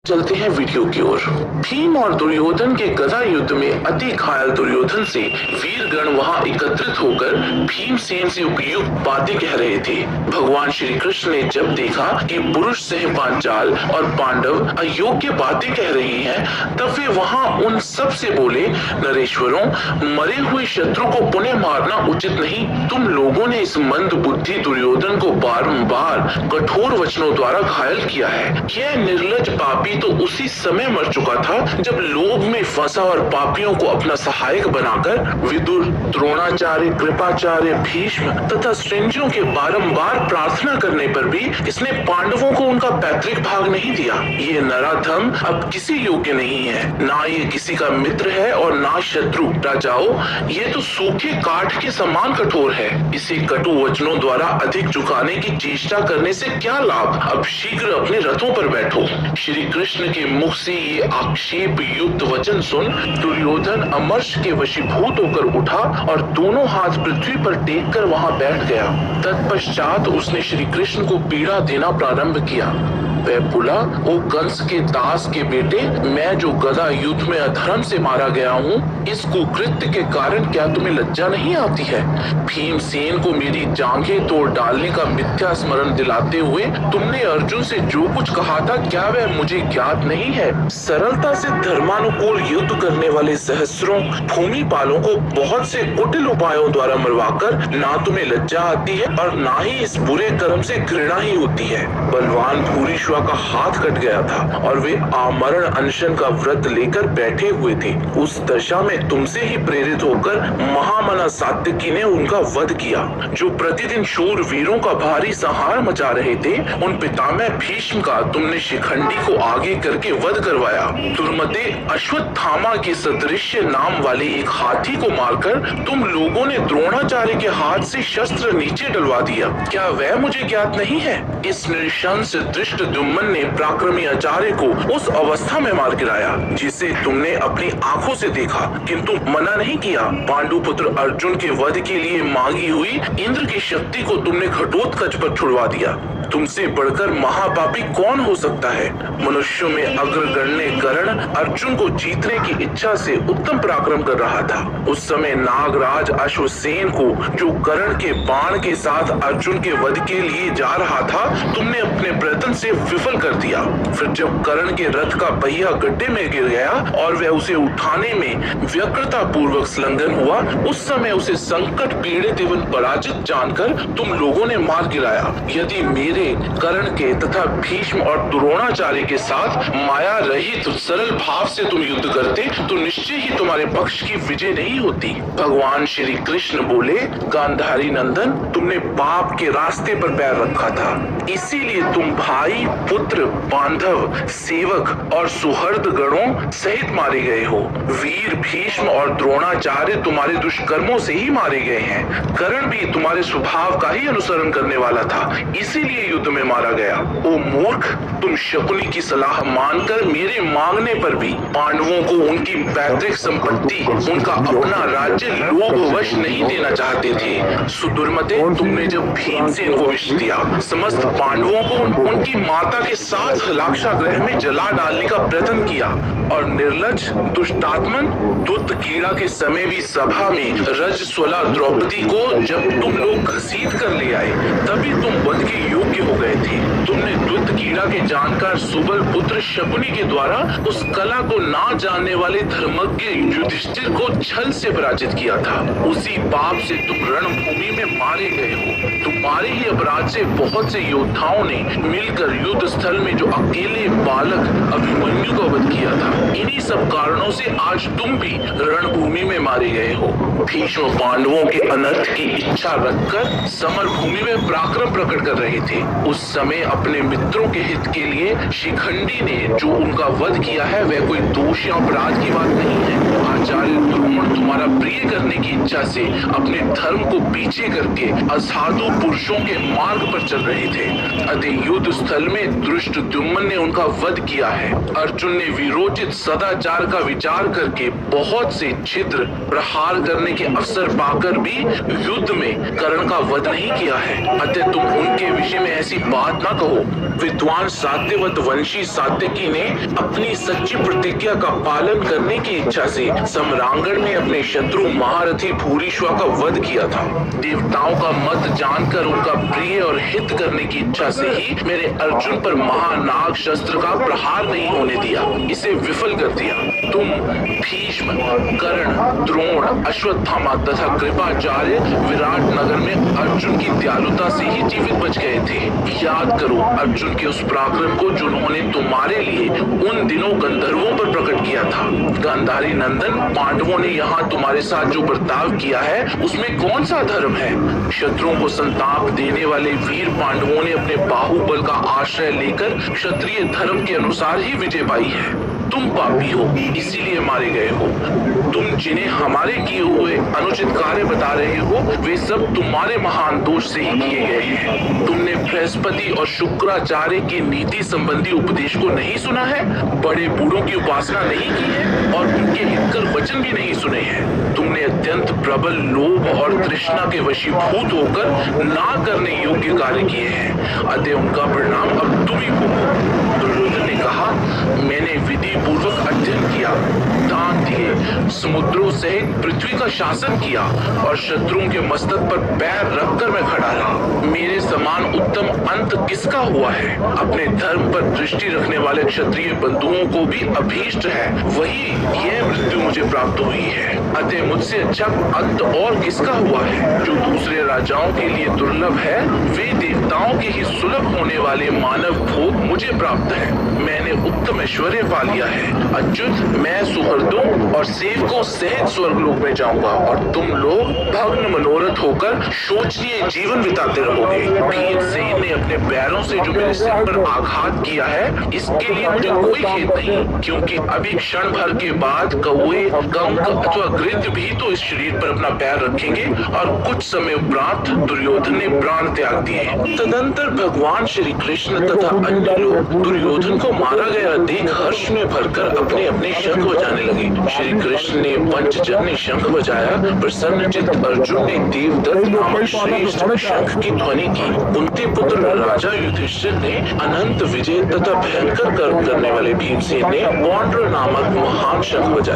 चलते हैं वीडियो की ओर। भीम और दुर्योधन के गदा युद्ध में अति घायल दुर्योधन से वीरगण वहां एकत्रित होकर भीमसेन से उपयुक्त बातें कह रहे थे। भगवान श्री कृष्ण ने जब देखा कि पुरुष सह पांचाल और पांडव अयोग्य बातें कह रहे हैं, तब वे वहां उन सब से बोले, नरेश्वरों, मरे हुए शत्रु को पुनः मारना उचित नहीं। तुम लोगों ने इस मंद बुद्धि दुर्योधन को बारंबार कठोर वचनों द्वारा घायल किया है। यह निर्लज पापी तो उसी समय मर चुका था जब लोभ में फंसा और पापियों को अपना सहायक बनाकर विदुर, द्रोणाचार्य, कृपाचार्य, भीष्म तथा श्रेष्ठों के बारंबार प्रार्थना करने पर भी इसने पांडवों को उनका पैतृक भाग नहीं दिया। ये नराधम अब किसी योग्य नहीं है, ना ये किसी का मित्र है और ना शत्रु। राजाओं, ये तो सूखे काठ के समान कठोर है। इसे कटु वचनों द्वारा अधिक झुकाने की चेष्टा करने से क्या लाभ। अब शीघ्र अपने रथों पर बैठो। श्री कृष्ण के मुख से ये आक्षेप युक्त वचन सुन दुर्योधन अमर्ष के वशीभूत होकर उठा और दोनों हाथ पृथ्वी पर टेक कर वहां बैठ गया। तत्पश्चात उसने श्री कृष्ण को पीड़ा देना प्रारंभ किया। वह बोला, ओ कंस के दास के बेटे, मैं जो गदा युद्ध में अधर्म से मारा गया हूँ, इस कुकृत्य के कारण क्या तुम्हें लज्जा नहीं आती है? भीमसेन को मेरी जांघें तोड़ डालने का मिथ्या स्मरण दिलाते हुए तुमने अर्जुन से जो कुछ कहा था, क्या वह मुझे ज्ञात नहीं है? सरलता से धर्मानुकूल युद्ध करने वाले सहस्रों भूमिपालों को बहुत से कुटिल उपायों द्वारा मरवाकर ना तुम्हें लज्जा आती है और ना ही इस बुरे कर्म से घृणा ही होती है। बलवान भूरिश्वा का हाथ कट गया था और वे आमरण अनशन का व्रत लेकर बैठे हुए थे। उस दशा में तुमसे ही प्रेरित होकर महामना सात्यकी ने उनका वध किया। जो प्रतिदिन शूर वीरों का भारी संहार मचा रहे थे, उन पितामह भीष्म का तुमने शिखंडी को आगे करके वध करवाया। दुर्मते, अश्वत्थामा के सदृश्य नाम वाले एक हाथी को मारकर तुम लोगों ने द्रोणाचार्य के हाथ से शस्त्र नीचे डलवा दिया। क्या वह मुझे ज्ञात नहीं है? इस नृशंस दृष्ट दुम्मन ने पराक्रमी आचार्य को उस अवस्था में मार गिराया जिसे तुमने अपनी आंखों से देखा, किंतु मना नहीं किया। पांडुपुत्र अर्जुन के वध के लिए मांगी हुई इंद्र की शक्ति को तुमने घटोत्कच पर छुड़वा दिया। तुमसे बढ़कर महापापी कौन हो सकता है? मनुष्यों में अग्रगण्य कर्ण अर्जुन को जीतने की इच्छा से उत्तम पराक्रम कर रहा था। उस समय नागराज अश्वसेन को, जो कर्ण के बाण के साथ अर्जुन के वध के लिए जा रहा था, तुमने अपने प्रयत्न से विफल कर दिया। फिर जब कर्ण के रथ का पहिया गड्ढे में गिर गया और वह उसे उठाने में व्यग्रता पूर्वक संलग्न हुआ, उस समय उसे संकट पीड़ित एवं पराजित जानकर तुम लोगों ने मार गिराया। यदि मेरे कर्ण के तथा भीष्म और द्रोणाचार्य के साथ माया रहित सरल भाव से तुम युद्ध करते तो निश्चय ही तुम्हारे पक्ष की विजय नहीं होती। भगवान श्री कृष्ण बोले, गांधारी नंदन, तुमने पाप के रास्ते पर पैर रखा था, इसीलिए तुम भाई, पुत्र, बांधव, सेवक और सुहृद गणों सहित मारे गए हो। वीर भीष्म और द्रोणाचार्य तुम्हारे दुष्कर्मों से ही मारे गए हैं। कर्ण भी तुम्हारे स्वभाव का ही अनुसरण करने वाला था, इसीलिए युद्ध में मारा गया। ओ मूर्ख, तुम शकुनी की सलाह मानकर मेरे मांगने पर भी पांडवों को उनकी पैतृक संपत्ति, उनका अपना राज्य लोभवश नहीं देना चाहते थे। सुदुर्मते, तुमने जब भीमसेन को विष दिया, समस्त पांडवों को उनकी माता के साथ लाक्षागृह में जला डालने का प्रयत्न किया और निर्लज दुष्टात्मन, दूत कीड़ा के समय भी सभा में रजस्वला द्रौपदी को जब तुम लोग घसीट कर ले आए, तभी तुम वध के योग्य हो गए थे। तुमने दूत कीड़ा के जानकार सुबल पुत्र शकुनी के द्वारा उस कला को ना जानने वाले धर्मज्ञ युधिष्ठिर को छल से पराजित किया था। उसी पाप से तुम रणभूमि में मारे गए हो। तुम्हारे ही अपराध से बहुत से योद्धाओं ने मिलकर युद्ध स्थल में जो अकेले बालक अभिमन्यु का वध किया था, इन्हीं सब कारणों से आज तुम भी रणभूमि में मारे गए हो। भीष्म पांडवों के अनर्थ की इच्छा रखकर समर भूमि में पराक्रम प्रकट कर रहे थे। उस समय अपने मित्रों के हित के लिए शिखंडी ने जो उनका वध किया है, वह कोई दोष या अपराध की बात नहीं है। आचार्य द्रोण तुम्हारा प्रिय करने की इच्छा से अपने धर्म को पीछे करके असाधु पुरुषों के मार्ग पर चल रहे थे। अतः युद्ध स्थल में धृष्टद्युम्न ने उनका वध किया है। अर्जुन ने वीरोचित सदाचार का विचार करके बहुत से छिद्र प्रहार करने के अवसर पाकर भी युद्ध में कर्ण का वध नहीं किया है। अतः तुम उनके विषय में ऐसी बात ना कहो। विद्वान सात्यवत वंशी सात्यकी ने अपनी सच्ची प्रतिज्ञा का पालन करने की इच्छा से सम्रांगण में अपने शत्रु महारथी भूरिश्वा का वध किया था। देवताओं का मत जानकर उनका प्रिय और हित करने की इच्छा से ही मेरे अर्जुन पर महानाग शस्त्र का प्रहार नहीं होने दिया, इसे विफल कर दिया। तुम भीष्म, कर्ण, द्रोण, अश्वत्थामा तथा कृपाचार्य विराट नगर में अर्जुन की दयालुता से ही जीवित बच गए थे। याद करो अर्जुन के उस पराक्रम को जिन्होंने तुम्हारे लिए उन दिनों गंधर्वों पर प्रकट किया था। गांधारी नंदन, पांडवों ने यहाँ तुम्हारे साथ जो बर्ताव किया है उसमें कौन सा धर्म है? शत्रुओं को संताप देने वाले वीर पांडवों ने अपने बाहुबल का आश्रय लेकर क्षत्रिय धर्म के अनुसार ही विजय पाई है। तुम पापी हो, इसीलिए मारे गए हो। तुम जिन्हें हमारे किए हुए अनुचित कार्य बता रहे हो वे सब तुम्हारे महान दोष से ही किए गए हैं। तुमने बृहस्पति और शुक्राचार्य की नीति संबंधी उपदेश को नहीं सुना है, बड़े बूढ़ों की उपासना नहीं की है और उनके हितकर वचन भी नहीं सुने हैं। तुमने अत्यंत प्रबल लोभ और तृष्णा के वशीभूत होकर ना करने योग्य कार्य किए हैं, अतः उनका परिणाम अब तुम ही भोगो। दुर्योधन ने कहा, मैंने विधि पूर्वक अध्ययन किया, दान दिए, समुद्रों सहित पृथ्वी का शासन किया और शत्रुओं के मस्तक पर पैर रखकर मैं खड़ा रहा। मेरे समान उत्तम अंत किसका हुआ है? अपने धर्म पर दृष्टि रखने वाले क्षत्रिय बंधुओं को भी अभीष्ट है, वही यह मृत्यु मुझे प्राप्त हुई है। अतः मुझसे अच्छा अंत और किसका हुआ है? जो दूसरे राजाओं के लिए दुर्लभ है वे देवताओं के ही सुलभ होने वाले मानव भोग मुझे प्राप्त है। मैंने उत्तम ऐश्वर्य पा लिया है। अच्युत, मैं सुहृदों और सेवकों सहित स्वर्गलोक में जाऊंगा और तुम लोग भग्न मनोरथ होकर शोचनीय जीवन बिताते रहोगे। भीमसेन ने अपने पैरों से जो मेरे सिर पर आघात किया है इसके लिए मुझे कोई खेद नहीं, क्योंकि अभी क्षण भर के बाद कौवे, कंक अथवा गृध्र भी तो इस शरीर पर अपना पैर रखेंगे और कुछ समय उपरांत दुर्योधन ने प्राण त्याग दिए। तदंतर भगवान श्री कृष्ण तथा अन्य लोग दुर्योधन को मारा गया देख हर्ष में भरकर अपने अपने शंख बजाने लगे। श्री कृष्ण ने पंचजन्य शंख बजाया। प्रसन्नचित्त अर्जुन ने देवदत्त नामक श्रेष्ठ शंख की ध्वनि की। कुंती पुत्र राजा युधिष्ठिर ने अनंत विजय तथा भयंकर कर्म करने वाले भीमसेन ने पौंड्र नामक महान शंख बजाया।